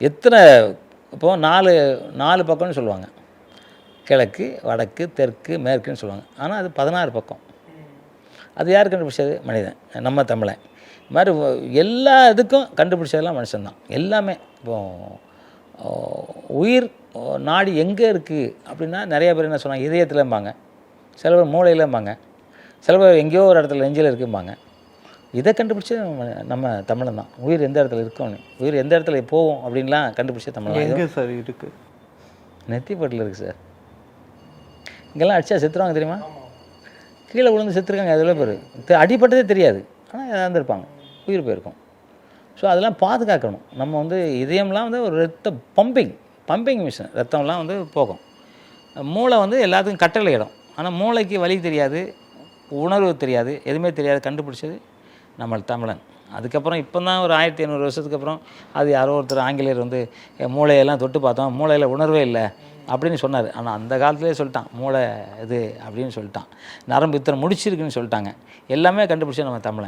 எத்தனை இப்போது 4 பக்கம்னு சொல்லுவாங்க. கிழக்கு, வடக்கு, தெற்கு, மேற்குன்னு சொல்லுவாங்க. ஆனால் அது 16 பக்கம். அது யார் கண்டுபிடிச்சது? மனிதன், நம்ம தமிழன். இது மாதிரி எல்லா இதுக்கும் கண்டுபிடிச்சதெல்லாம் மனுஷன்தான் எல்லாமே. இப்போது உயிர் நாடி எங்கே இருக்குது அப்படின்னா நிறைய பேர் என்ன சொன்னாங்க, இதயத்தில்ம்பாங்க, சில பேர் மூளையிலம்பாங்க, சில பேர் எங்கேயோ ஒரு இடத்துல நெஞ்சில் இருக்கும்பாங்க. இதை கண்டுபிடிச்சது நம்ம தமிழன் தான். உயிர் எந்த இடத்துல இருக்கோன்னு, உயிர் எந்த இடத்துல போவோம் அப்படின்லாம் கண்டுபிடிச்சது தமிழன். எங்கே சார் இருக்குது? நெத்திப்பட்டில் இருக்குது சார். இங்கெல்லாம் அடித்தா செத்துருவாங்க தெரியுமா? கீழே விழுந்து செத்துருக்காங்க எவ்வளோ பேர். அடிப்பட்டதே தெரியாது, ஆனால் இறந்துருப்பாங்க, உயிர் போயிருக்கும். ஸோ அதெல்லாம் பாதுகாக்கணும். நம்ம வந்து இதயம்லாம் வந்து ஒரு ரத்த பம்பிங் மிஷின், ரத்தம்லாம் வந்து போகும். மூளை வந்து எல்லாத்துக்கும் கட்டளை இடம். ஆனால் மூளைக்கு வலி தெரியாது, உணர்வு தெரியாது, எதுவுமே தெரியாது. கண்டுபிடிச்சது நம்ம தமிழன். அதுக்கப்புறம் இப்போ தான் ஒரு 1500 வருஷத்துக்கு அப்புறம் அது யாரோ ஒருத்தர் ஆங்கிலேயர் வந்து மூளையெல்லாம் தொட்டு பார்த்தோம், மூளையில் உணர்வே இல்லை அப்படின்னு சொன்னார். ஆனால் அந்த காலத்துலேயே சொல்லிட்டான், மூளை இது அப்படின்னு சொல்லிட்டான். நரம்பு இத்தனை முடிச்சிருக்குன்னு சொல்லிட்டாங்க. எல்லாமே கண்டுபிடிச்சது நம்ம தமிழன்.